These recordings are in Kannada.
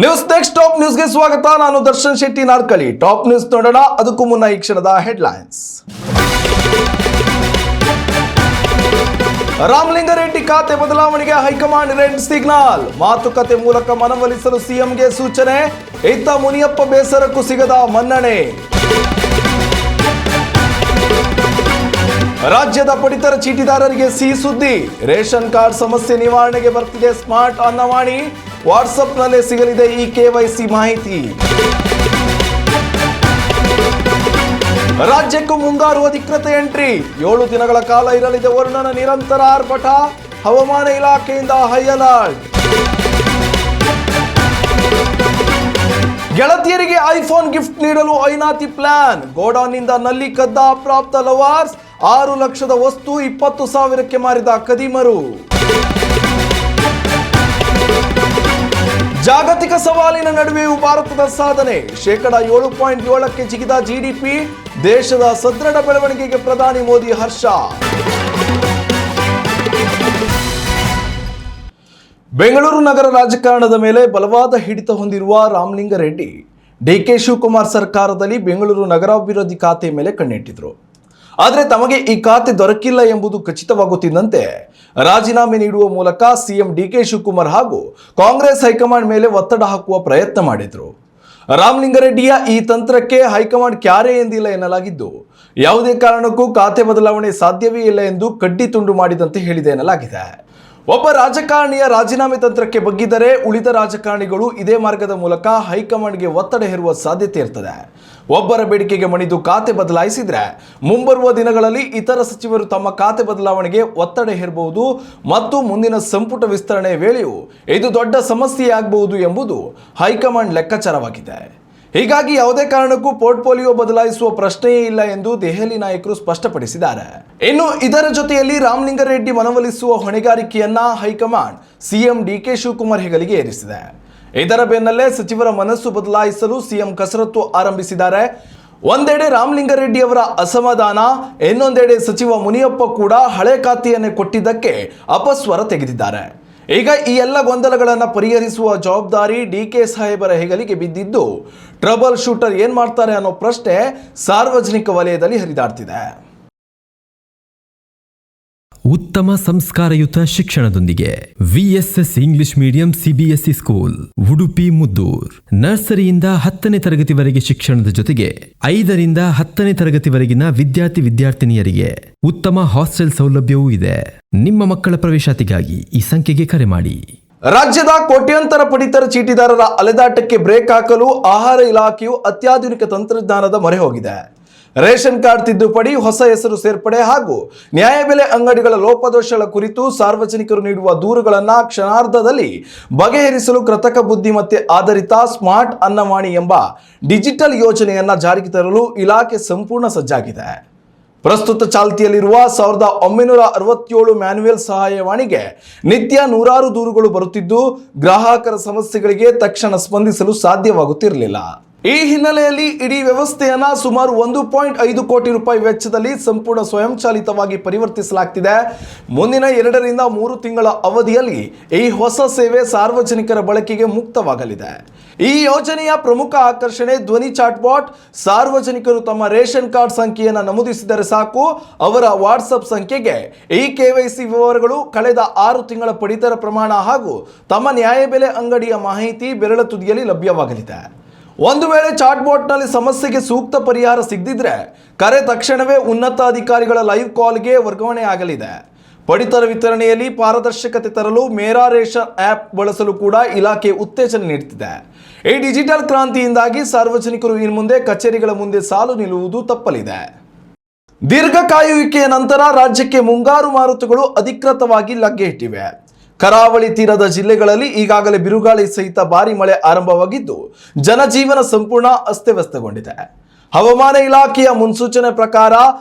ನ್ಯೂಸ್ ನೆಕ್ಸ್ಟ್ ಟಾಪ್ ನ್ಯೂಸ್ಗೆ ಸ್ವಾಗತ. ನಾನು ದರ್ಶನ್ ಶೆಟ್ಟಿ ನಾರ್ಕಳಿ. ಟಾಪ್ ನ್ಯೂಸ್ ನೋಡೋಣ. ಅದಕ್ಕೂ ಮುನ್ನ ಈ ಕ್ಷಣದ ಹೆಡ್ಲೈನ್ಸ್. ರಾಮಲಿಂಗಾರೆಡ್ಡಿ ಖಾತೆ ಬದಲಾವಣೆಗೆ ಹೈಕಮಾಂಡ್ ರೆಡ್ ಸಿಗ್ನಲ್. ಮಾತುಕತೆ ಮೂಲಕ ಮನವೊಲಿಸಲು ಸಿಎಂಗೆ ಸೂಚನೆ. ಇತ್ತ ಮುನಿಯಪ್ಪ ಬೇಸರಕ್ಕೂ ಸಿಗದ ಮನ್ನಣೆ. ರಾಜ್ಯದ ಪಡಿತರ ಚೀಟಿದಾರರಿಗೆ ಸಿಹಿ ಸುದ್ದಿ. ರೇಷನ್ ಕಾರ್ಡ್ ಸಮಸ್ಯೆ ನಿವಾರಣೆಗೆ ಬರ್ತಿದೆ ಸ್ಮಾರ್ಟ್ ಅನ್ನವಾಣಿ. ವಾಟ್ಸಪ್ನಲ್ಲೇ ಸಿಗಲಿದೆ ಈ ಕೆವೈಸಿ ಮಾಹಿತಿ. ರಾಜ್ಯಕ್ಕೂ ಮುಂಗಾರು ಅಧಿಕೃತ ಎಂಟ್ರಿ. 7 ದಿನಗಳ ಕಾಲ ಇರಲಿದೆ ವರುಣನ ನಿರಂತರ ಆರ್ಭಟ. ಹವಾಮಾನ ಇಲಾಖೆಯಿಂದ ಹೈ ಅಲರ್ಟ್. ಗೆಳತಿಯರಿಗೆ ಐಫೋನ್ ಗಿಫ್ಟ್ ನೀಡಲು ಐನಾತಿ ಪ್ಲಾನ್. ಗೋಡೌನ್ನಿಂದ ನಲ್ಲಿ ಕದ್ದ ಅಪ್ರಾಪ್ತ ಲವರ್ಸ್. 6 ಲಕ್ಷದ ವಸ್ತು 20,000ಕ್ಕೆ ಮಾರಿದ ಕದಿಮರು. ಜಾಗತಿಕ ಸವಾಲಿನ ನಡುವೆಯೂ ಭಾರತದ ಸಾಧನೆ. 7.7% ಜಿಗಿದ ಜಿಡಿಪಿ. ದೇಶದ ಸದೃಢ ಬೆಳವಣಿಗೆಗೆ ಪ್ರಧಾನಿ ಮೋದಿ ಹರ್ಷ. ಬೆಂಗಳೂರು ನಗರ ರಾಜಕಾರಣದ ಮೇಲೆ ಬಲವಾದ ಹಿಡಿತ ಹೊಂದಿರುವ ರಾಮಲಿಂಗಾರೆಡ್ಡಿ ಡಿಕೆ ಶಿವಕುಮಾರ್ ಸರ್ಕಾರದಲ್ಲಿ ಬೆಂಗಳೂರು ನಗರಾಭಿವೃದ್ಧಿ ಖಾತೆ ಮೇಲೆ ಕಣ್ಣಿಟ್ಟಿದ್ರು. ಆದರೆ ತಮಗೆ ಈ ಖಾತೆ ದೊರಕಿಲ್ಲ ಎಂಬುದು ಖಚಿತವಾಗುತ್ತಿದ್ದಂತೆ ರಾಜೀನಾಮೆ ನೀಡುವ ಮೂಲಕ ಸಿಎಂ ಡಿಕೆ ಶಿವಕುಮಾರ್ ಹಾಗೂ ಕಾಂಗ್ರೆಸ್ ಹೈಕಮಾಂಡ್ ಮೇಲೆ ಒತ್ತಡ ಹಾಕುವ ಪ್ರಯತ್ನ ಮಾಡಿದ್ರು. ರಾಮಲಿಂಗಾರೆಡ್ಡಿಯ ಈ ತಂತ್ರಕ್ಕೆ ಹೈಕಮಾಂಡ್ ಕ್ಯಾರೆ ಎಂದಿಲ್ಲ ಎನ್ನಲಾಗಿದ್ದು, ಯಾವುದೇ ಕಾರಣಕ್ಕೂ ಖಾತೆ ಬದಲಾವಣೆ ಸಾಧ್ಯವೇ ಇಲ್ಲ ಎಂದು ಕಡ್ಡಿ ತುಂಡು ಮಾಡಿದಂತೆ ಹೇಳಿದೆ ಎನ್ನಲಾಗಿದೆ. ಒಬ್ಬ ರಾಜಕಾರಣಿಯ ರಾಜೀನಾಮೆ ತಂತ್ರಕ್ಕೆ ಬಗ್ಗಿದರೆ ಉಳಿದ ರಾಜಕಾರಣಿಗಳು ಇದೇ ಮಾರ್ಗದ ಮೂಲಕ ಹೈಕಮಾಂಡ್ಗೆ ಒತ್ತಡ ಹೇರುವ ಸಾಧ್ಯತೆ ಇರ್ತದೆ. ಒಬ್ಬರ ಬೇಡಿಕೆಗೆ ಮಣಿದು ಖಾತೆ ಬದಲಾಯಿಸಿದ್ರೆ ಮುಂಬರುವ ದಿನಗಳಲ್ಲಿ ಇತರ ಸಚಿವರು ತಮ್ಮ ಖಾತೆ ಬದಲಾವಣೆಗೆ ಒತ್ತಡ ಹೇರಬಹುದು ಮತ್ತು ಮುಂದಿನ ಸಂಪುಟ ವಿಸ್ತರಣೆ ವೇಳೆಯೂ ಇದು ದೊಡ್ಡ ಸಮಸ್ಯೆಯಾಗಬಹುದು ಎಂಬುದು ಹೈಕಮಾಂಡ್ ಲೆಕ್ಕಾಚಾರವಾಗಿದೆ. ಹೀಗಾಗಿ ಯಾವುದೇ ಕಾರಣಕ್ಕೂ ಪೋರ್ಟ್ಫೋಲಿಯೋ ಬದಲಾಯಿಸುವ ಪ್ರಶ್ನೆಯೇ ಇಲ್ಲ ಎಂದು ದೆಹಲಿ ನಾಯಕರು ಸ್ಪಷ್ಟಪಡಿಸಿದ್ದಾರೆ. ಇನ್ನು ಇದರ ಜೊತೆಯಲ್ಲಿ ರಾಮಲಿಂಗಾರೆಡ್ಡಿ ಮನವೊಲಿಸುವ ಹೊಣೆಗಾರಿಕೆಯನ್ನ ಹೈಕಮಾಂಡ್ ಸಿಎಂ ಡಿಕೆ ಶಿವಕುಮಾರ್ ಹೆಗಲಿಗೆ ಏರಿಸಿದೆ. ಇದರ ಬೆನ್ನಲ್ಲೇ ಸಚಿವರ ಮನಸ್ಸು ಬದಲಾಯಿಸಲು ಸಿಎಂ ಕಸರತ್ತು ಆರಂಭಿಸಿದ್ದಾರೆ. ಒಂದೆಡೆ ರಾಮಲಿಂಗಾರೆಡ್ಡಿ ಅವರ ಅಸಮಾಧಾನ, ಇನ್ನೊಂದೆಡೆ ಸಚಿವ ಮುನಿಯಪ್ಪ ಕೂಡ ಹಳೆ ಖಾತೆಯನ್ನೇ ಕೊಟ್ಟಿದ್ದಕ್ಕೆ ಅಪಸ್ವರ ತೆಗೆದಿದ್ದಾರೆ. ಈಗ ಈ ಎಲ್ಲ ಗೊಂದಲಗಳನ್ನು ಪರಿಹರಿಸುವ ಜವಾಬ್ದಾರಿ ಡಿಕೆ ಸಾಹೇಬರ ಹೆಗಲಿಗೆ ಬಿದ್ದಿದ್ದು, ಟ್ರಬಲ್ ಶೂಟರ್ ಏನ್ ಮಾಡ್ತಾರೆ ಅನ್ನೋ ಪ್ರಶ್ನೆ ಸಾರ್ವಜನಿಕ ವಲಯದಲ್ಲಿ ಹರಿದಾಡ್ತಿದೆ. ಉತ್ತಮ ಸಂಸ್ಕಾರಯುತ ಶಿಕ್ಷಣದೊಂದಿಗೆ VSS English medium CBSE school Udupi Muddur. ನರ್ಸರಿಯಿಂದ 10ನೇ ತರಗತಿವರೆಗೆ ಶಿಕ್ಷಣದ ಜೊತೆಗೆ 5ರಿಂದ 10ನೇ ತರಗತಿವರೆಗಿನ ವಿದ್ಯಾರ್ಥಿನಿಯರಿಗೆ ಉತ್ತಮ ಹಾಸ್ಟೆಲ್ ಸೌಲಭ್ಯವೂ ಇದೆ. ನಿಮ್ಮ ಮಕ್ಕಳ ಪ್ರವೇಶಾತಿಗಾಗಿ ಈ ಸಂಖ್ಯೆಗೆ ಕರೆ ಮಾಡಿ. ರಾಜ್ಯದ ಕೋಟ್ಯಾಂತರ ಪಡಿತರ ಚೀಟಿದಾರರ ಅಲೆದಾಟಕ್ಕೆ ಬ್ರೇಕ್ ಹಾಕಲು ಆಹಾರ ಇಲಾಖೆಯು ಅತ್ಯಾಧುನಿಕ ತಂತ್ರಜ್ಞಾನದ ಮೊರೆ ಹೋಗಿದೆ. ರೇಷನ್ ಕಾರ್ಡ್ ತಿದ್ದುಪಡಿ, ಹೊಸ ಹೆಸರು ಸೇರ್ಪಡೆ ಹಾಗೂ ನ್ಯಾಯಬೆಲೆ ಅಂಗಡಿಗಳ ಲೋಪದೋಷಗಳ ಕುರಿತು ಸಾರ್ವಜನಿಕರು ನೀಡುವ ದೂರುಗಳನ್ನು ಕ್ಷಣಾರ್ಧದಲ್ಲಿ ಬಗೆಹರಿಸಲು ಕೃತಕ ಬುದ್ಧಿಮತ್ತೆ ಆಧಾರಿತ ಸ್ಮಾರ್ಟ್ ಅನ್ನವಾಣಿ ಎಂಬ ಡಿಜಿಟಲ್ ಯೋಜನೆಯನ್ನ ಜಾರಿಗೆ ತರಲು ಇಲಾಖೆ ಸಂಪೂರ್ಣ ಸಜ್ಜಾಗಿದೆ. ಪ್ರಸ್ತುತ ಚಾಲ್ತಿಯಲ್ಲಿರುವ 1967 ಮ್ಯಾನ್ಯುಯಲ್ ಸಹಾಯವಾಣಿಗೆ ನಿತ್ಯ ನೂರಾರು ದೂರುಗಳು ಬರುತ್ತಿದ್ದು, ಗ್ರಾಹಕರ ಸಮಸ್ಯೆಗಳಿಗೆ ತಕ್ಷಣ ಸ್ಪಂದಿಸಲು ಸಾಧ್ಯವಾಗುತ್ತಿರಲಿಲ್ಲ. ಈ ಹಿನ್ನೆಲೆಯಲ್ಲಿ ಇಡೀ ವ್ಯವಸ್ಥೆಯನ್ನ ಸುಮಾರು 1.5 ಕೋಟಿ ರೂಪಾಯಿ ವೆಚ್ಚದಲ್ಲಿ ಸಂಪೂರ್ಣ ಸ್ವಯಂಚಾಲಿತವಾಗಿ ಪರಿವರ್ತಿಸಲಾಗ್ತಿದೆ. ಮುಂದಿನ 2 ರಿಂದ 3 ತಿಂಗಳ ಅವಧಿಯಲ್ಲಿ ಈ ಹೊಸ ಸೇವೆ ಸಾರ್ವಜನಿಕರ ಬಳಕೆಗೆ ಮುಕ್ತವಾಗಲಿದೆ. ಈ ಯೋಜನೆಯ ಪ್ರಮುಖ ಆಕರ್ಷಣೆ ಧ್ವನಿ ಚಾಟ್ಬಾಟ್. ಸಾರ್ವಜನಿಕರು ತಮ್ಮ ರೇಷನ್ ಕಾರ್ಡ್ ಸಂಖ್ಯೆಯನ್ನು ನಮೂದಿಸಿದರೆ ಸಾಕು, ಅವರ ವಾಟ್ಸಪ್ ಸಂಖ್ಯೆಗೆ ಈ ಕೆವೈಸಿ ವಿವರಗಳು, ಕಳೆದ 6 ತಿಂಗಳ ಪಡಿತರ ಪ್ರಮಾಣ ಹಾಗೂ ತಮ್ಮ ನ್ಯಾಯಬೆಲೆ ಅಂಗಡಿಯ ಮಾಹಿತಿ ಬೆರಳ ತುದಿಯಲ್ಲಿ ಲಭ್ಯವಾಗಲಿದೆ. ಒಂದು ವೇಳೆ ಚಾಟ್ಬೋಟ್ನಲ್ಲಿ ಸಮಸ್ಯೆಗೆ ಸೂಕ್ತ ಪರಿಹಾರ ಸಿಗದಿದ್ರೆ ಕರೆ ತಕ್ಷಣವೇ ಉನ್ನತ ಅಧಿಕಾರಿಗಳ ಲೈವ್ ಕಾಲ್ಗೆ ವರ್ಗಾವಣೆ ಆಗಲಿದೆ. ಪಡಿತರ ವಿತರಣೆಯಲ್ಲಿ ಪಾರದರ್ಶಕತೆ ತರಲು ಮೇರಾ ರೇಷನ್ ಆ್ಯಪ್ ಬಳಸಲು ಕೂಡ ಇಲಾಖೆ ಉತ್ತೇಜನ ನೀಡುತ್ತಿದೆ. ಈ ಡಿಜಿಟಲ್ ಕ್ರಾಂತಿಯಿಂದಾಗಿ ಸಾರ್ವಜನಿಕರು ಇನ್ನು ಮುಂದೆ ಕಚೇರಿಗಳ ಮುಂದೆ ಸಾಲು ನಿಲ್ಲುವುದು ತಪ್ಪಲಿದೆ. ದೀರ್ಘ ಕಾಯುವಿಕೆಯ ನಂತರ ರಾಜ್ಯಕ್ಕೆ ಮುಂಗಾರು ಮಾರುತಗಳು ಅಧಿಕೃತವಾಗಿ ಲಗ್ಗೆ ಇಟ್ಟಿವೆ. ಕರಾವಳಿ ತೀರದ ಜಿಲ್ಲೆಗಳಲ್ಲಿ ಈಗಾಗಲೇ ಬಿರುಗಾಳಿ ಸಹಿತ ಭಾರಿ ಮಳೆ ಆರಂಭವಾಗಿದ್ದು, ಜನಜೀವನ ಸಂಪೂರ್ಣ ಅಸ್ತವ್ಯಸ್ತಗೊಂಡಿದೆ. ಹವಾಮಾನ ಇಲಾಖೆಯ ಮುನ್ಸೂಚನೆ ಪ್ರಕಾರ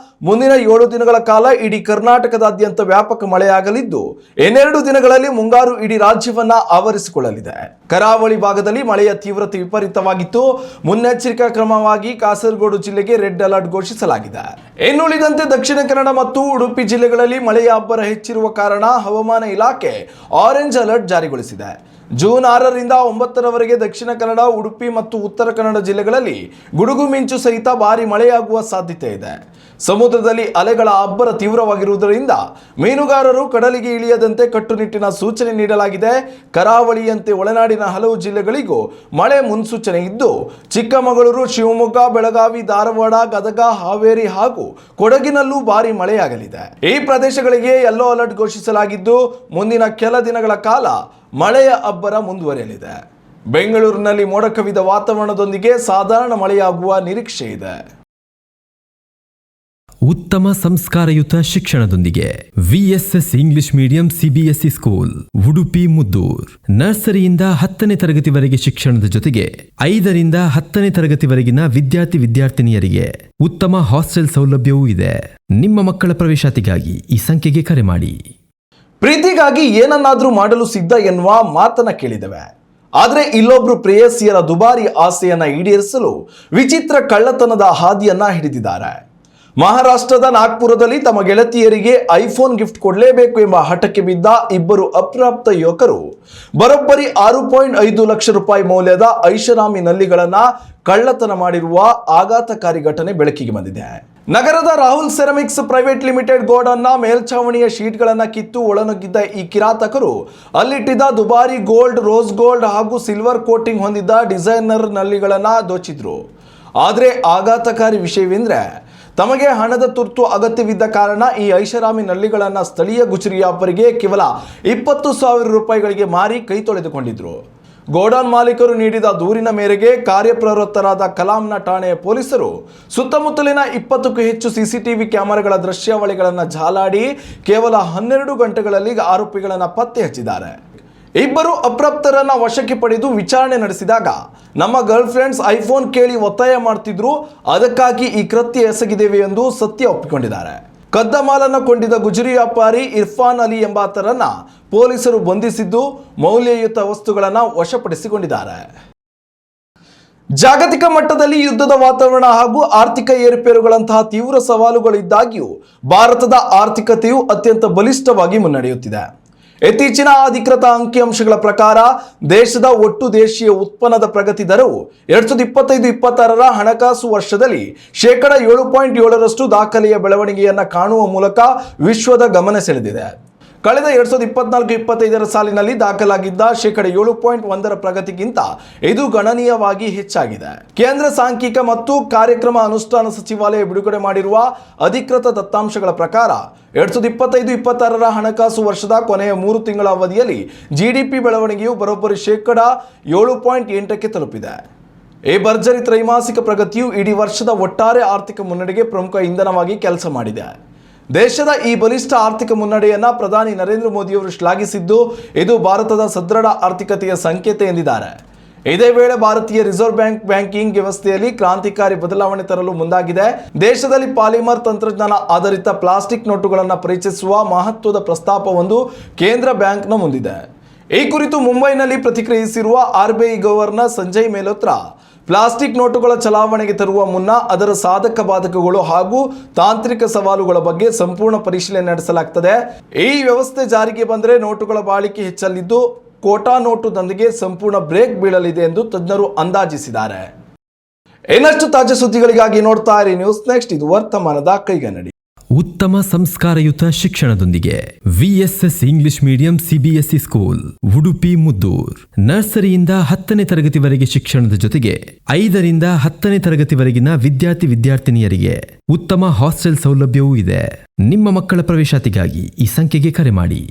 ಮುಂದಿನ 7 ದಿನಗಳ ಕಾಲ ಇಡೀ ಕರ್ನಾಟಕದಾದ್ಯಂತ ವ್ಯಾಪಕ ಮಳೆಯಾಗಲಿದ್ದು, ಇನ್ನೆರಡು ದಿನಗಳಲ್ಲಿ ಮುಂಗಾರು ಇಡೀ ರಾಜ್ಯವನ್ನ ಆವರಿಸಿಕೊಳ್ಳಲಿದೆ. ಕರಾವಳಿ ಭಾಗದಲ್ಲಿ ಮಳೆಯ ತೀವ್ರತೆ ವಿಪರೀತವಾಗಿತ್ತು. ಮುನ್ನೆಚ್ಚರಿಕಾ ಕ್ರಮವಾಗಿ ಕಾಸರಗೋಡು ಜಿಲ್ಲೆಗೆ ರೆಡ್ ಅಲರ್ಟ್ ಘೋಷಿಸಲಾಗಿದೆ. ಇನ್ನುಳಿದಂತೆ ದಕ್ಷಿಣ ಕನ್ನಡ ಮತ್ತು ಉಡುಪಿ ಜಿಲ್ಲೆಗಳಲ್ಲಿ ಮಳೆಯ ಅಬ್ಬರ ಹೆಚ್ಚಿರುವ ಕಾರಣ ಹವಾಮಾನ ಇಲಾಖೆ ಆರೆಂಜ್ ಅಲರ್ಟ್ ಜಾರಿಗೊಳಿಸಿದೆ. ಜೂನ್ 6ರಿಂದ 9ರವರೆಗೆ ದಕ್ಷಿಣ ಕನ್ನಡ, ಉಡುಪಿ ಮತ್ತು ಉತ್ತರ ಕನ್ನಡ ಜಿಲ್ಲೆಗಳಲ್ಲಿ ಗುಡುಗು ಮಿಂಚು ಸಹಿತ ಭಾರಿ ಮಳೆಯಾಗುವ ಸಾಧ್ಯತೆ ಇದೆ. ಸಮುದ್ರದಲ್ಲಿ ಅಲೆಗಳ ಅಬ್ಬರ ತೀವ್ರವಾಗಿರುವುದರಿಂದ ಮೀನುಗಾರರು ಕಡಲಿಗೆ ಇಳಿಯದಂತೆ ಕಟ್ಟುನಿಟ್ಟಿನ ಸೂಚನೆ ನೀಡಲಾಗಿದೆ. ಕರಾವಳಿಯಂತೆ ಒಳನಾಡಿನ ಹಲವು ಜಿಲ್ಲೆಗಳಿಗೂ ಮಳೆ ಮುನ್ಸೂಚನೆ ಇದ್ದು, ಚಿಕ್ಕಮಗಳೂರು, ಶಿವಮೊಗ್ಗ, ಬೆಳಗಾವಿ, ಧಾರವಾಡ, ಗದಗ, ಹಾವೇರಿ ಹಾಗೂ ಕೊಡಗಿನಲ್ಲೂ ಭಾರಿ ಮಳೆಯಾಗಲಿದೆ. ಈ ಪ್ರದೇಶಗಳಿಗೆ ಯೆಲ್ಲೋ ಅಲರ್ಟ್ ಘೋಷಿಸಲಾಗಿದ್ದು, ಮುಂದಿನ ಕೆಲ ದಿನಗಳ ಕಾಲ ಮಳೆಯ ಅಬ್ಬರ ಮುಂದುವರಿಯಲಿದೆ. ಬೆಂಗಳೂರಿನಲ್ಲಿ ಮೋಡ ಕವಿದ ವಾತಾವರಣದೊಂದಿಗೆ ಸಾಧಾರಣ ಮಳೆಯಾಗುವ ನಿರೀಕ್ಷೆ ಇದೆ. ಉತ್ತಮ ಸಂಸ್ಕಾರಯುತ ಶಿಕ್ಷಣದೊಂದಿಗೆ VSS English medium CBSE school, Udupi Muddur. ನರ್ಸರಿಯಿಂದ 10ನೇ ತರಗತಿವರೆಗೆ ಶಿಕ್ಷಣದ ಜೊತೆಗೆ 5ರಿಂದ 10ನೇ ತರಗತಿವರೆಗಿನ ವಿದ್ಯಾರ್ಥಿನಿಯರಿಗೆ ಉತ್ತಮ ಹಾಸ್ಟೆಲ್ ಸೌಲಭ್ಯವೂ ಇದೆ. ನಿಮ್ಮ ಮಕ್ಕಳ ಪ್ರವೇಶಾತಿಗಾಗಿ ಈ ಸಂಖ್ಯೆಗೆ ಕರೆ ಮಾಡಿ. ಪ್ರೀತಿಗಾಗಿ ಏನನ್ನಾದ್ರೂ ಮಾಡಲು ಸಿದ್ಧ ಎನ್ನುವ ಮಾತನ್ನ ಕೇಳಿದ್ದೇವೆ. ಆದರೆ ಇಲ್ಲೊಬ್ರು ಪ್ರೇಯಸಿಯರ ದುಬಾರಿ ಆಸೆಯನ್ನ ಈಡೇರಿಸಲು ವಿಚಿತ್ರ ಕಳ್ಳತನದ ಹಾದಿಯನ್ನ ಹಿಡಿದಿದ್ದಾರೆ. ಮಹಾರಾಷ್ಟ್ರದ ನಾಗ್ಪುರದಲ್ಲಿ ತಮ್ಮ ಗೆಳತಿಯರಿಗೆ ಐಫೋನ್ ಗಿಫ್ಟ್ ಕೊಡಲೇಬೇಕು ಎಂಬ ಹಠಕ್ಕೆ ಬಿದ್ದ ಇಬ್ಬರು ಅಪ್ರಾಪ್ತ ಯುವಕರು ಬರೋಬ್ಬರಿ 6.5 ಲಕ್ಷ ರೂಪಾಯಿ ಮೌಲ್ಯದ ಐಷಾರಾಮಿ ನಲ್ಲಿಗಳನ್ನು ಕಳ್ಳತನ ಮಾಡಿರುವ ಆಘಾತಕಾರಿ ಘಟನೆ ಬೆಳಕಿಗೆ ಬಂದಿದೆ. ನಗರದ ರಾಹುಲ್ ಸೆರಾಮಿಕ್ಸ್ ಪ್ರೈವೇಟ್ ಲಿಮಿಟೆಡ್ ಗೋಡನ್ನ ಮೇಲ್ಛಾವಣಿಯ ಶೀಟ್ಗಳನ್ನು ಕಿತ್ತು ಒಳನುಗ್ಗಿದ್ದ ಈ ಕಿರಾತಕರು ಅಲ್ಲಿಟ್ಟಿದ್ದ ದುಬಾರಿ ಗೋಲ್ಡ್, ರೋಸ್ ಗೋಲ್ಡ್ ಹಾಗೂ ಸಿಲ್ವರ್ ಕೋಟಿಂಗ್ ಹೊಂದಿದ್ದ ಡಿಸೈನರ್ ನಲ್ಲಿಗಳನ್ನು ದೋಚಿದ್ರು. ಆದರೆ ಆಘಾತಕಾರಿ ವಿಷಯವೆಂದರೆ, ತಮಗೆ ಹಣದ ತುರ್ತು ಅಗತ್ಯವಿದ್ದ ಕಾರಣ ಈ ಐಷಾರಾಮಿ ನಲ್ಲಿಗಳನ್ನು ಸ್ಥಳೀಯ ಗುಜರಿಯಾಪರಿಗೆ ಕೇವಲ 20,000 ರೂಪಾಯಿಗಳಿಗೆ ಮಾರಿ ಕೈ ತೊಳೆದುಕೊಂಡಿದ್ರು. ಗೋಡೌನ್ ಮಾಲೀಕರು ನೀಡಿದ ದೂರಿನ ಮೇರೆಗೆ ಕಾರ್ಯಪ್ರವೃತ್ತರಾದ ಕಲಾಂನ ಠಾಣೆಯ ಪೊಲೀಸರು ಸುತ್ತಮುತ್ತಲಿನ 20ಕ್ಕೂ ಹೆಚ್ಚು ಸಿಸಿಟಿವಿ ಕ್ಯಾಮೆರಾಗಳ ದೃಶ್ಯಾವಳಿಗಳನ್ನು ಜಾಲಾಡಿ ಕೇವಲ 12 ಗಂಟೆಗಳಲ್ಲಿ ಆರೋಪಿಗಳನ್ನು ಪತ್ತೆ ಹಚ್ಚಿದ್ದಾರೆ. ಇಬ್ಬರು ಅಪ್ರಾಪ್ತರನ್ನ ವಶಕ್ಕೆ ಪಡೆದು ವಿಚಾರಣೆ ನಡೆಸಿದಾಗ, ನಮ್ಮ ಗರ್ಲ್ ಫ್ರೆಂಡ್ಸ್ ಐಫೋನ್ ಕೇಳಿ ಒತ್ತಾಯ ಮಾಡ್ತಿದ್ರು, ಅದಕ್ಕಾಗಿ ಈ ಕೃತ್ಯ ಎಸಗಿದ್ದೇವೆ ಎಂದು ಸತ್ಯ ಒಪ್ಪಿಕೊಂಡಿದ್ದಾರೆ. ಕದ್ದ ಮಾಲನ್ನು ಕೊಂಡಿದ್ದ ಗುಜರಿ ವ್ಯಾಪಾರಿ ಇರ್ಫಾನ್ ಅಲಿ ಎಂಬಾತರನ್ನ ಪೊಲೀಸರು ಬಂಧಿಸಿದ್ದು, ಮೌಲ್ಯಯುತ ವಸ್ತುಗಳನ್ನು ವಶಪಡಿಸಿಕೊಂಡಿದ್ದಾರೆ. ಜಾಗತಿಕ ಮಟ್ಟದಲ್ಲಿ ಯುದ್ಧದ ವಾತಾವರಣ ಹಾಗೂ ಆರ್ಥಿಕ ಏರುಪೇರುಗಳಂತಹ ತೀವ್ರ ಸವಾಲುಗಳಿದ್ದಾಗ್ಯೂ ಭಾರತದ ಆರ್ಥಿಕತೆಯು ಅತ್ಯಂತ ಬಲಿಷ್ಠವಾಗಿ ಮುನ್ನಡೆಯುತ್ತಿದೆ. ಇತ್ತೀಚಿನ ಅಧಿಕೃತ ಅಂಕಿಅಂಶಗಳ ಪ್ರಕಾರ ದೇಶದ ಒಟ್ಟು ದೇಶೀಯ ಉತ್ಪನ್ನದ ಪ್ರಗತಿ ದರವು 2025-26ರ ಹಣಕಾಸು ವರ್ಷದಲ್ಲಿ 7.7% ದಾಖಲೆಯ ಬೆಳವಣಿಗೆಯನ್ನು ಕಾಣುವ ಮೂಲಕ ವಿಶ್ವದ ಗಮನ ಸೆಳೆದಿದೆ. ಕಳೆದ 2024-25ರ ಸಾಲಿನಲ್ಲಿ ದಾಖಲಾಗಿದ್ದ 7.1% ಪ್ರಗತಿಗಿಂತ ಇದು ಗಣನೀಯವಾಗಿ ಹೆಚ್ಚಾಗಿದೆ. ಕೇಂದ್ರ ಸಾಂಖ್ಯಿಕ ಮತ್ತು ಕಾರ್ಯಕ್ರಮ ಅನುಷ್ಠಾನ ಸಚಿವಾಲಯ ಬಿಡುಗಡೆ ಮಾಡಿರುವ ಅಧಿಕೃತ ದತ್ತಾಂಶಗಳ ಪ್ರಕಾರ 2025-26ರ ಹಣಕಾಸು ವರ್ಷದ ಕೊನೆಯ 3 ತಿಂಗಳ ಅವಧಿಯಲ್ಲಿ ಜಿಡಿಪಿ ಬೆಳವಣಿಗೆಯು ಬರೋಬ್ಬರಿ 7.8ಕ್ಕೆ ತಲುಪಿದೆ. ಈ ಭರ್ಜರಿ ತ್ರೈಮಾಸಿಕ ಪ್ರಗತಿಯು ಇಡೀ ವರ್ಷದ ಒಟ್ಟಾರೆ ಆರ್ಥಿಕ ಮುನ್ನಡೆಗೆ ಪ್ರಮುಖ ಇಂಧನವಾಗಿ ಕೆಲಸ ಮಾಡಿದೆ. ದೇಶದ ಈ ಬಲಿಷ್ಠ ಆರ್ಥಿಕ ಮುನ್ನಡೆಯನ್ನು ಪ್ರಧಾನಿ ನರೇಂದ್ರ ಮೋದಿಯವರು ಶ್ಲಾಘಿಸಿದ್ದು, ಇದು ಭಾರತದ ಸದೃಢ ಆರ್ಥಿಕತೆಯ ಸಂಕೇತ ಎಂದಿದ್ದಾರೆ. ಇದೇ ವೇಳೆ ಭಾರತೀಯ ರಿಸರ್ವ್ ಬ್ಯಾಂಕ್ ಬ್ಯಾಂಕಿಂಗ್ ವ್ಯವಸ್ಥೆಯಲ್ಲಿ ಕ್ರಾಂತಿಕಾರಿ ಬದಲಾವಣೆ ತರಲು ಮುಂದಾಗಿದೆ. ದೇಶದಲ್ಲಿ ಪಾಲಿಮರ್ ತಂತ್ರಜ್ಞಾನ ಆಧಾರಿತ ಪ್ಲಾಸ್ಟಿಕ್ ನೋಟುಗಳನ್ನು ಪರಿಚಯಿಸುವ ಮಹತ್ವದ ಪ್ರಸ್ತಾಪವೊಂದು ಕೇಂದ್ರ ಬ್ಯಾಂಕ್ನ ಮುಂದಿದೆ. ಈ ಕುರಿತು ಮುಂಬೈನಲ್ಲಿ ಪ್ರತಿಕ್ರಿಯಿಸಿರುವ RBI ಗವರ್ನರ್ ಸಂಜಯ್ ಮೇಲೋತ್ರಾ, ಪ್ಲಾಸ್ಟಿಕ್ ನೋಟುಗಳ ಚಲಾವಣೆಗೆ ತರುವ ಮುನ್ನ ಅದರ ಸಾಧಕ ಬಾಧಕಗಳು ಹಾಗೂ ತಾಂತ್ರಿಕ ಸವಾಲುಗಳ ಬಗ್ಗೆ ಸಂಪೂರ್ಣ ಪರಿಶೀಲನೆ ನಡೆಸಲಾಗುತ್ತದೆ. ಈ ವ್ಯವಸ್ಥೆ ಜಾರಿಗೆ ಬಂದರೆ ನೋಟುಗಳ ಬಾಳಿಕೆ ಹೆಚ್ಚಲಿದ್ದು, ಕೋಟಾ ನೋಟು ದಂಧೆಗೆ ಸಂಪೂರ್ಣ ಬ್ರೇಕ್ ಬೀಳಲಿದೆ ಎಂದು ತಜ್ಞರು ಅಂದಾಜಿಸಿದ್ದಾರೆ. ಇನ್ನಷ್ಟು ತಾಜಾ ಸುದ್ದಿಗಳಿಗಾಗಿ ನೋಡ್ತಾ ಇರಿ ನ್ಯೂಸ್ ನೆಕ್ಸ್ಟ್. ಇದು ವರ್ತಮಾನದ ಕೈಗನ್ನಡಿ. ಉತ್ತಮ ಸಂಸ್ಕಾರಯುತ ಶಿಕ್ಷಣದೊಂದಿಗೆ VSS English medium CBSE school, Udupi Muddur. ನರ್ಸರಿಯಿಂದ 10ನೇ ತರಗತಿವರೆಗೆ ಶಿಕ್ಷಣದ ಜೊತೆಗೆ 5ರಿಂದ 10ನೇ ತರಗತಿವರೆಗಿನ ವಿದ್ಯಾರ್ಥಿನಿಯರಿಗೆ ಉತ್ತಮ ಹಾಸ್ಟೆಲ್ ಸೌಲಭ್ಯವೂ ಇದೆ. ನಿಮ್ಮ ಮಕ್ಕಳ ಪ್ರವೇಶಾತಿಗಾಗಿ ಈ ಸಂಖ್ಯೆಗೆ ಕರೆ ಮಾಡಿ.